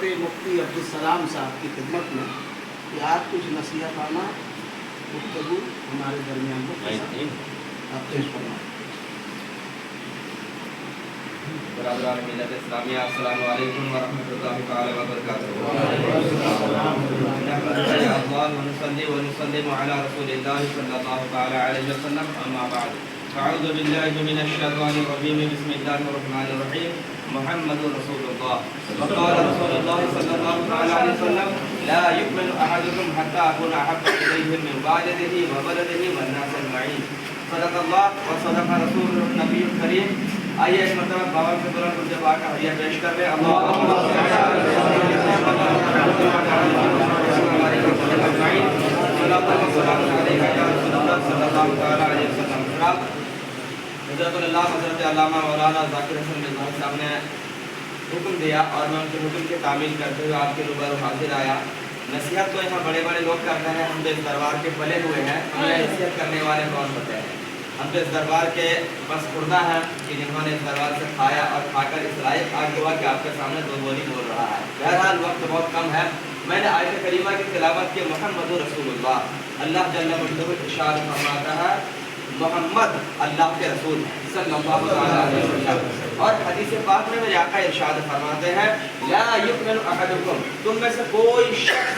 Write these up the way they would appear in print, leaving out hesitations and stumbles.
मुफ्ती अब्दुलसलाम साहब की खिदमत में कि आज कुछ नसीहताना गुफ्तगू हमारे दरमियान में आप पेश फरमाएं। बराबर मिल्लत इस्लामिया अस्सलामु अलैकुम व रहमतुल्लाहि तआला व बरकातहू। अल्लाह व नसल्लिमु अला रसूलिल्लाहि सल्लल्लाहु तआला अलैहि वसल्लम अम्मा बाद। अऊज़ु बिल्लाहि मिनश शैतानिर रजीम बिस्मिल्लाहिर रहमानिर रहीम। मुहम्मदुर रसूलुल्लाह व क़ाल रसूलुल्लाह सल्लल्लाहु तआला अलैहि वसल्लम ला युमिनु अहदुकुम हत्ता अकूना अहब्बा इलैहि मिन वालिदिही व वलदिही वन नास अजमईन। सदक़ल्लाह व सदक़ रसूलुन नबियुल करीम। आइए इस मतलब बाबा के बुलंद रुतबे का हदिया पेश कर रहे हैं। साहब ने हुक्म दिया और मैं उनके हुक्म की तामील करते हुए आपके रूबरू हाजिर आया। नसीहत तो यहाँ बड़े बड़े लोग कर रहे हैं, हम तो इस दरबार के पले हुए हैं, हमें नसीहत करने वाले कौन होते हैं? हम तो इस दरबार के बस खुर्दा हैं कि जिन्होंने इस दरबार से खाया और खाकर इस लायक आज हुआ कि आपके सामने दो बोली बोल रहा है। बहरहाल वक्त बहुत कम है। मैंने आयत करीमा की तिलावत की मुहम्मदुर रसूलुल्लाह। अल्लाह जल्ल वजल्लहु इरशाद फरमाता है मोहम्मद अल्लाह के रसूल हैं सल्लल्लाहु अलैहि वसल्लम। और हदीस पाक में मेरे आका इरशाद फरमाते हैं ला युमिनु अहदुकुम, तुम में से कोई शख्स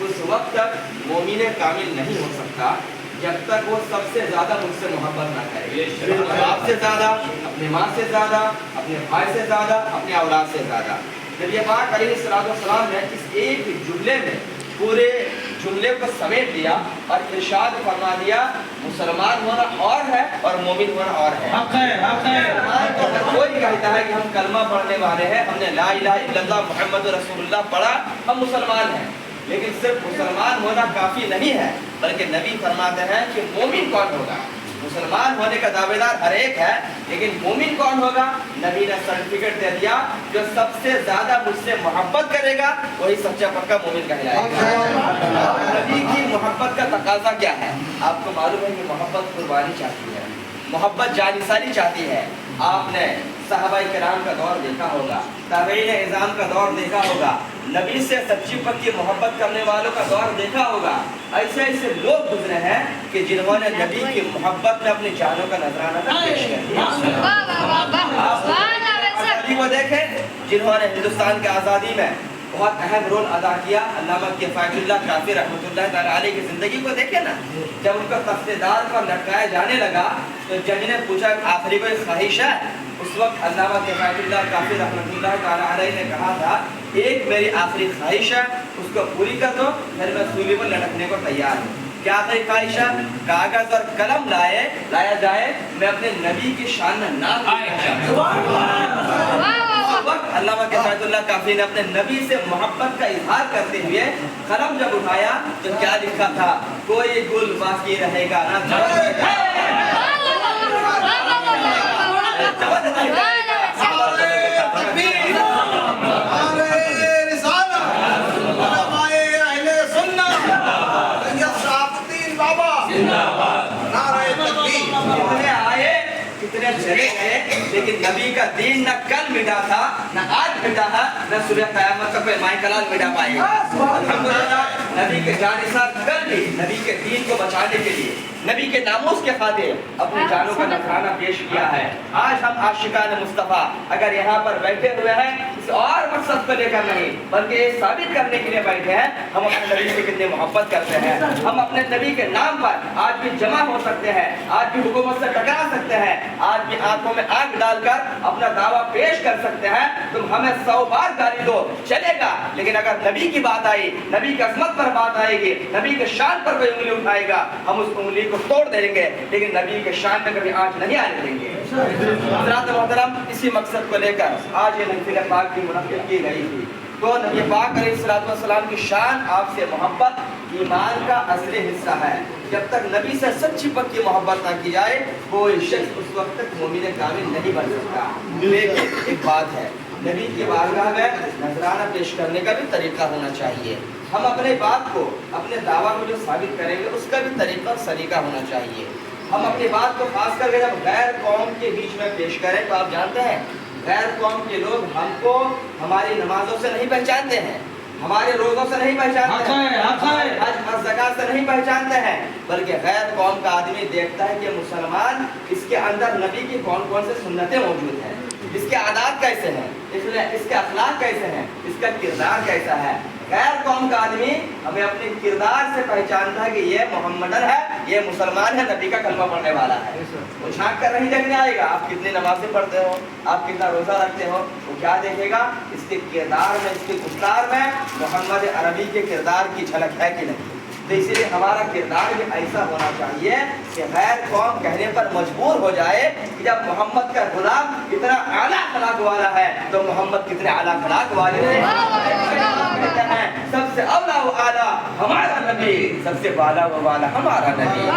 उस वक्त तक मोमिन कामिल नहीं हो सकता जब तक वो सबसे ज्यादा मुझसे मोहब्बत ना करे। अपने बाप से ज्यादा, अपनी माँ से ज्यादा, अपने भाई से ज्यादा, अपने औलाद से ज्यादा। नबी पाक अलैहिस्सलाम ने इस एक जुमले में पूरे जुमले को समेट लिया और इरशाद फरमा दिया मुसलमान होना और है और मोमिन होना और है। तो हर कोई कहता है कि हम कलमा पढ़ने वाले हैं, हमने ला इलाहा इल्लल्लाह मुहम्मद रसूलुल्लाह पढ़ा, हम मुसलमान हैं। लेकिन सिर्फ मुसलमान होना काफी नहीं है, बल्कि नबी फरमाते हैं कि मोमिन कौन होगा। मुसलमान होने का दावेदार हर एक है, लेकिन मोमिन कौन होगा? नबी ने सर्टिफिकेट दे दिया जो सबसे ज्यादा मुझसे मोहब्बत करेगा वही सच्चा पक्का मोमिन कहलाएगा। नबी की मोहब्बत का तकाजा क्या है? आपको मालूम है कि मोहब्बत कुर्बानी चाहती है, मोहब्बत जानिसारी चाहती है। आपने सहाबाई किराम का दौर देखा होगा, ताबईन इज़ाम का दौर देखा होगा, नबी से सच्ची पक्की मोहब्बत करने वालों का दौर देखा होगा। ऐसे ऐसे लोग गुजरे हैं कि जिन्होंने नबी की मोहब्बत में अपनी जानों का नजराना पेश कर दिया। आज़ादी को देखें, जिन्होंने हिंदुस्तान की आज़ादी में बहुत अहम रोल अदा किया। अल्लामा किफ़ायतुल्लाह काफ़ी रहमतुल्लाह तआला अलैह की ज़िंदगी को देखें ना, जब उनका तख्तेदार पर लटकाया जाने लगा तो जज ने पूछा आखिरी कोई ख्वाहिश है? उस वक्त अल्लामा किफ़ायतुल्लाह काफ़ी रहमतुल्लाह तआला अलैह ने कहा था एक मेरी आखिरी ख्वाहिश है, उसको पूरी कर दो, फिर मैं सूली पर लटकने को तैयार हूँ। क्या आखिरी ख्वाहिश है? कागज और कलम लाया जाए, मैं अपने नबी की शान में नाम अल्लामा किफ़ायतुल्लाह काफ़ी ने अपने नबी से मोहब्बत का इजहार करते हुए कलम जब उठाया तो क्या लिखा था? कोई गुल बाकी रहेगा ना कितने चले गए, लेकिन नबी का दीन न कल मिटा था, न आज मिटा है, न सुबह क़यामत तक पैमाए कलाल मिटा पाएगा। अल्हम्दुलिल्लाह नबी के जानिसार कल भी नबी के दीन को बचाने के लिए, नबी के नामूस के खातिर अपनी जानों का नजराना पेश किया है। आज हम आशिकान मुस्तफ़ा अगर यहाँ पर बैठे हुए हैं किसी और मकसद को लेकर नहीं, बल्कि ये साबित करने के लिए बैठे हैं हम अपने नबी से कितनी मोहब्बत करते हैं। हम अपने नबी के नाम पर आज भी जमा हो सकते हैं, आज भी हुकूमत से टकरा सकते हैं, आज भी आंखों में आंख डालकर अपना दावा पेश कर सकते हैं। तुम हमें 100 बार गाली दो चलेगा, लेकिन अगर नबी की बात आई, नबी की अज़मत पर बात आएगी, नबी के शान पर कोई उंगली उठाएगा, हम उस उंगली को तोड़ देंगे, लेकिन नबी के शान में कभी आंच नहीं आने देंगे। हज़रात मोहतरम, इसी मकसद को लेकर आज ये महफिल पाक की मुनक़्क़िद की गई थी। तो नबी पाक अलैहिस्सलाम की शान, आपसे मोहब्बत ईमान का असली हिस्सा है। जब तक नबी से सच्ची पक्की मोहब्बत ना की जाए, कोई शख्स उस वक्त तक मोमिन कामिल नहीं बन सकता। लेकिन एक बात है, नबी की बारगाह में नजराना पेश करने का भी तरीका होना चाहिए। हम अपने बात को, अपने दावा को जो साबित करेंगे उसका भी तरीका और सलीका होना चाहिए। हम अपनी बात को खास करके जब गैर कौम के बीच में पेश करें तो आप जानते हैं غیر قوم کے لوگ ہم کو ہماری نمازوں سے نہیں پہچانتے ہیں، ہمارے روزوں سے نہیں پہچانتے ہیں، ہمارے حج اور زکات سے نہیں پہچانتے ہیں، بلکہ غیر قوم کا آدمی دیکھتا ہے کہ مسلمان اس کے اندر نبی کی کون کون سے سنتیں موجود ہیں، اس کے عادات کیسے ہیں، اس کے اخلاق کیسے ہیں، اس کا کردار کیسا ہے۔ غیر قوم کا آدمی ہمیں اپنے کردار سے پہچانتا ہے کہ یہ محمدن ہے، یہ مسلمان ہے، نبی کا کلمہ پڑھنے والا ہے۔ وہ جھانک کر نہیں دیکھنے آئے گا آپ کتنی نمازیں پڑھتے ہو، آپ کتنا روزہ رکھتے ہو، وہ کیا دیکھے گا؟ اس کے کردار میں، اس کے گفتار میں محمد عربی کے کردار کی جھلک ہے کہ نہیں۔ تو اسی لیے ہمارا کردار بھی ایسا ہونا چاہیے کہ غیر قوم کہنے پر مجبور ہو جائے کہ جب محمد کا غلام اتنا اعلیٰ اخلاق والا ہے تو محمد کتنے اعلیٰ اخلاق والے ہیں۔ سب سے اولا و اعلیٰ ہمارا نبی، سب سے بالا و والا ہمارا نبی۔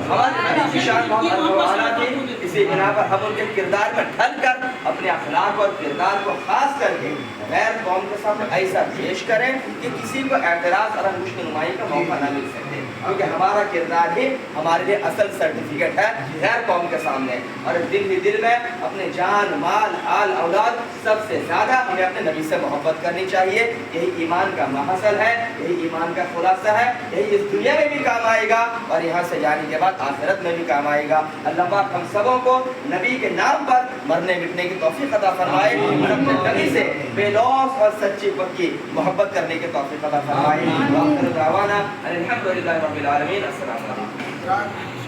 ہمارے نبی کی شان بہت اعلیٰ تھی، اسی بنا پر ہم ان کے کردار میں ڈھل کر اپنے اخلاق اور کردار کو خاص کر کے غیر قوم کے سامنے ایسا پیش کریں کہ کسی کو اعتراض اور انگشت نمائی کا موقع نہ مل سکے، کیونکہ ہمارا کردار ہی ہمارے لیے اصل سرٹیفکیٹ ہے غیر قوم کے سامنے۔ اور دل ہی دل میں اپنے جان، مال، آل، اولاد سب سے زیادہ ہمیں اپنے نبی سے محبت کرنی چاہیے۔ یہی ایمان کا محصل ہے، یہی ایمان کا خلاصہ ہے، یہی اس دنیا میں بھی کام آئے گا اور یہاں سے جانے کے بعد آخرت میں بھی کام آئے گا۔ اللہ پاک ہم سبوں کو نبی کے نام پر مرنے مٹنے کی توفیق عطا فرمائے اور اپنے نبی سے بے لوث اور سچی پکی محبت کرنے کی توفیق عطا فرمائے۔ وآخر دعوانا الحمدللہ رب العالمین۔ السلام علیکم۔